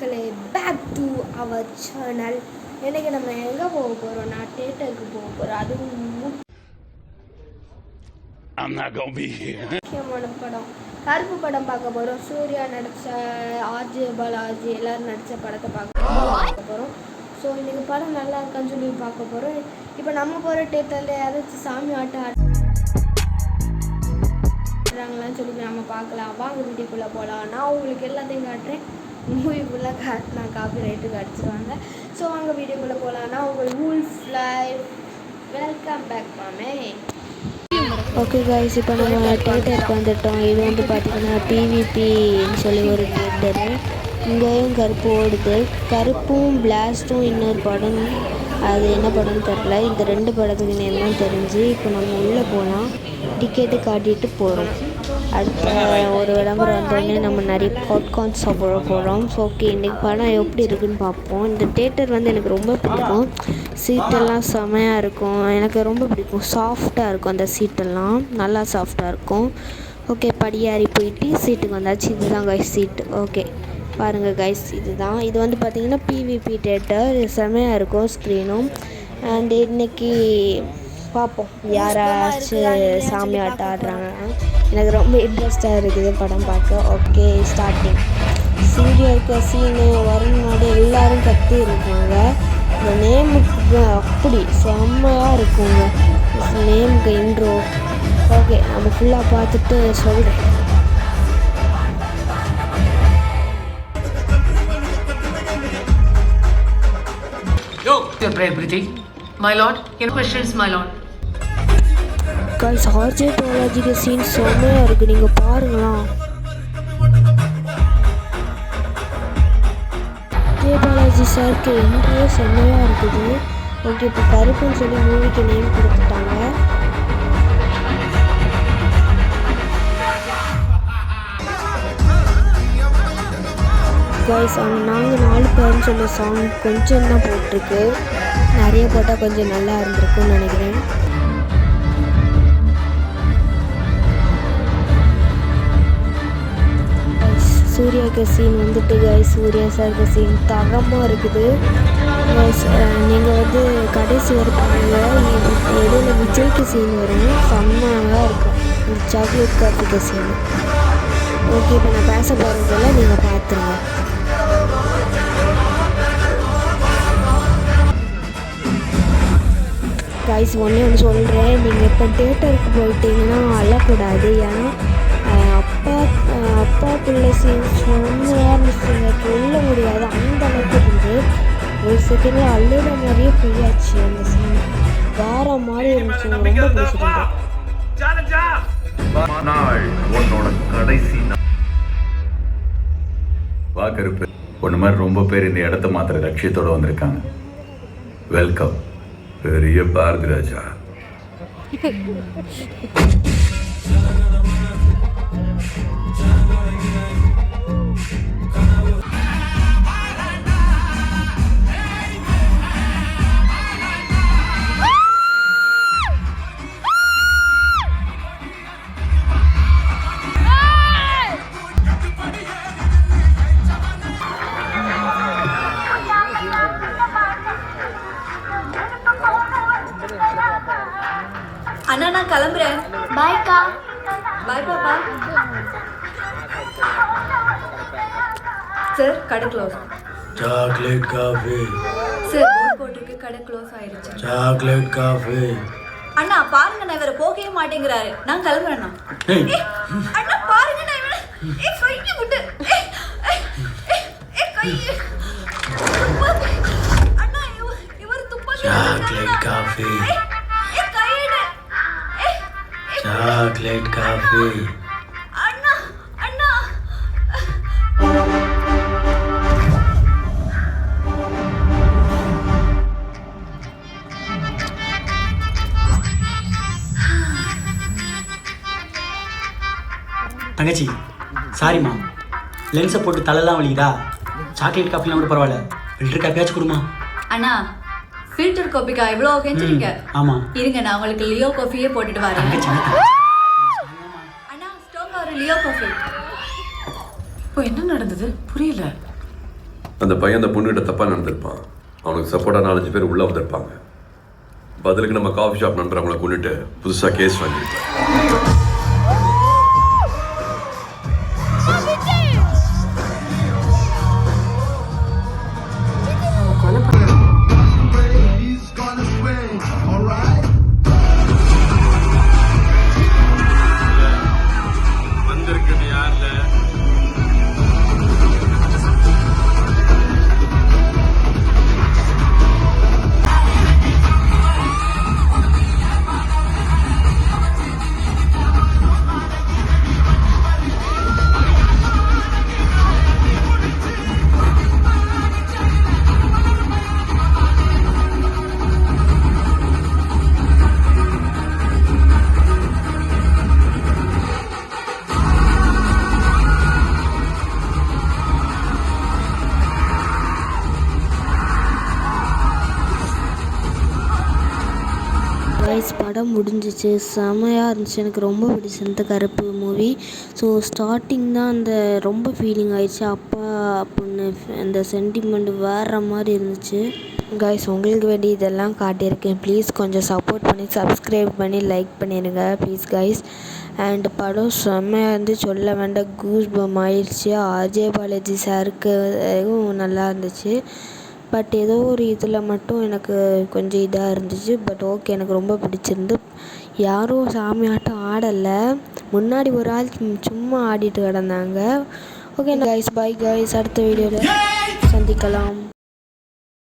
மக்களே, back to our channel. இன்றைக்கி நம்ம எங்கே போக போகிறோம்னா தியேட்டருக்கு போக போகிறோம். அதுவும் முக்கியமான படம் கருப்பு படம் பார்க்க போகிறோம். சூர்யா நடித்த ஆர்ஜே பாலாஜி எல்லோரும் நடித்த படத்தை பார்க்க போகிறோம். ஸோ இன்றைக்கி படம் நல்லா இருக்கான்னு சொல்லி பார்க்க போகிறோம். இப்போ நம்ம போகிற தியேட்டரில் யாராச்சும் சாமி ஆட்டம் ஆடுறாங்களான்னு சொல்லி நம்ம பார்க்கலாம். வாங்க வீடியோக்குள்ளே போகலாம். நான் உங்களுக்கு எல்லாத்தையும் காட்டுறேன். மூவி ஃபுல்லாக காட்டினா காப்பி ரைட்டுக்கு அடிச்சிருவாங்க. ஸோ வாங்க வீடியோக்குள்ளே போகலான்னா உங்கள் வூல்ஃப் லைஃப். வெல்கம் பேக் மாமே. ஓகே கைஸ், இப்போ நம்ம தியேட்டருக்கு வந்துட்டோம். இது வந்து பார்த்திங்கன்னா பிவிபின்னு சொல்லி ஒரு தியேட்டரு. இங்கேயும் கருப்பு ஓடுது. கருப்பும் பிளாஸ்ட்டும் இன்னொரு படம், அது என்ன படம்னு தெரில. இந்த ரெண்டு படத்துக்கு நேரம் தெரிஞ்சு இப்போ நம்ம உள்ளே போனால் டிக்கெட்டு காட்டிட்டு போகிறோம். அடுத்த ஒரு விளம்பரம் வந்தோடனே நம்ம நிறைய பாப்கார்ன் சாப்பிட போகிறோம். ஸோ ஓகே, இன்றைக்கி படம் எப்படி இருக்குதுன்னு பார்ப்போம். இந்த தியேட்டர் வந்து எனக்கு ரொம்ப பிடிக்கும். சீட்டெல்லாம் செமையாக இருக்கும். எனக்கு ரொம்ப பிடிக்கும். சாஃப்டாக இருக்கும், அந்த சீட்டெல்லாம் நல்லா சாஃப்டாக இருக்கும். ஓகே, படியேறி போயிட்டு சீட்டுக்கு வந்தாச்சு. இதுதான் கைஸ் சீட்டு. ஓகே பாருங்கள் கைஸ், இதுதான். இது வந்து பார்த்திங்கன்னா பிவிபி தியேட்டர். செமையாக இருக்கும் ஸ்க்ரீனும். அண்ட் இன்றைக்கி பார்ப்போம் யாராச்சும் சாமி ஆட்டம் ஆடுறாங்க. எனக்கு ரொம்ப இன்ட்ரெஸ்டாக இருக்குது படம் பார்க்க. Okay starting. சூர்யா இருக்க சீனு வரும் முன்னாடி எல்லோரும் கத்தி இருக்காங்க. இந்த நேமுக்கு அப்படி செம்மையாக இருக்குங்க. நேமுக்கு இன்ட்ரோ. ஓகே, நம்ம ஃபுல்லாக பார்த்துட்டு சொல்கிறேன். Your prayer, Priti. My lord, your questions, my lord. Guys, RJ பாலாஜிக்கு சீன் செம்மையாக இருக்குது, நீங்கள் பாருங்களா. ஆர்ஜே பாலாஜி சாருக்கு இன்றையே செம்மையாக இருக்குது. ஓகே, இப்போ கருப்புன்னு சொல்லி மூவிக்கு நேம் கொடுத்துட்டாங்க. கைஸ், அவங்க நாங்கள் 4 பேர்னு சொல்ல சாங் கொஞ்சம் தான் போட்டிருக்கு. நிறைய போட்டால் கொஞ்சம் நல்லா இருந்திருக்குன்னு நினைக்கிறேன். சூர்யாவுக்கு சீன் வந்துட்டு கைஸ், சூர்யா சாருக்கு சீன் தரமாக இருக்குது கைஸ். நீங்கள் வந்து கடைசி வரை பாருங்கள். இடையில விஜய்க்கு சீன் வரும், செம்மையாக இருக்கும். இந்த சாக்லேட் கார்த்திகை சீன். ஓகே, இப்போ நான் பேச போகிறதெல்லாம் நீங்கள் பார்த்துருங்க. கைஸ், ஒன்று சொல்கிறேன். நீங்கள் இப்போ தியேட்டருக்கு போயிட்டீங்கன்னா அழக்கூடாது. ஏன்னா அப்பா பிள்ளை சீன் செம்மையாக இருந்துச்சுங்க. சொல்ல முடியாது, அந்த அளவுக்கு இருந்து ஒரு செகண்டில் அழுகிற மாதிரியே போயாச்சு. அந்த சீன் வேற மாதிரி இருந்துச்சுங்க. ரொம்ப பிடிச்சிருந்தேன். கருப்பு ஒன்று மாதிரி ரொம்ப பேர் இந்த இடத்த மாத்திர லட்சியத்தோடு வந்திருக்காங்க. வெல்கம் பெரிய பாரதி ராஜா. அண்ணா, நான் கிளம்புறேன். பாய்க்கா. பாய் பாப்பா. சார், கடை close. Chocolate coffee. Sir, board போட்டிருக்கு, கடை க்ளோஸ் ஆயிருச்சு. Chocolate coffee. அண்ணா பாருங்க, நான் இவரை போகவே மாட்டேங்கிறாரு. நான் கிளம்புறேண்ணா. அண்ணா பாருங்க, நான் இவரை கையை விட்டு கையை. அண்ணா, இவர் துப்பாக்கி. Chocolate coffee. Chocolate coffee. அண்ணா அண்ணா. தங்கச்சி, சாரிம்மா. லென்ஸை போட்டு தலைலாம் வலிக்குதா? சாக்லேட் காஃபிலாம் கூட பரவாயில்ல, ஃபில்டர் காஃபியாச்சும் கொடுமா. அண்ணா, ஃபில்டர் காஃபிக்கா இவ்வளோ கெஞ்சிருங்க? ஆமாம். இருங்க, நான் உங்களுக்கு லியோ காஃபியே போட்டுட்டு வரேன். தங்கச்சி, அண்ணா ஸ்டோங்க ஒரு லியோ காஃபி. இப்போ என்ன நடந்தது புரியல. அந்த பையன் அந்த பொண்ணுகிட்ட தப்பாக நடந்திருப்பான். அவனுக்கு சப்போர்ட்டாக 4-5 பேர் உள்ளே வந்திருப்பாங்க. பதிலுக்கு நம்ம காஃபி ஷாப் நண்பர் அவங்கள கொண்டுட்டு புதுசாக கேஸ் வாங்கியிருப்பாங்க. கைஸ் படம் முடிஞ்சிச்சு, செமையாக இருந்துச்சு. எனக்கு ரொம்ப பிடிச்சிருந்த கருப்பு மூவி. ஸோ ஸ்டார்டிங் தான் அந்த ரொம்ப ஃபீலிங் ஆயிடுச்சு. அப்பா பொண்ணு அந்த சென்டிமெண்ட் வேறு மாதிரி இருந்துச்சு. கைஸ் உங்களுக்கு வேண்டி இதெல்லாம் காட்டியிருக்கேன். ப்ளீஸ் கொஞ்சம் சப்போர்ட் பண்ணி சப்ஸ்கிரைப் பண்ணி லைக் பண்ணிடுங்க ப்ளீஸ் கைஸ். அண்ட் படம் செம்மையாக இருந்து சொல்ல வேண்டாம், கூஸ் பம் ஆயிடுச்சு. அஜய் பாலாஜி சாருக்கு நல்லா இருந்துச்சு. பட் ஏதோ ஒரு இதில் மட்டும் எனக்கு கொஞ்சம் இதாக இருந்துச்சு. பட் ஓகே, எனக்கு ரொம்ப பிடிச்சிருந்து. யாரும் சாமி ஆட்டம் ஆடலை, முன்னாடி ஒரு ஆள் சும்மா ஆடிட்டு கிடந்தாங்க. ஓகே கைஸ், பை கைஸ், அடுத்த வீடியோவில் சந்திக்கலாம்.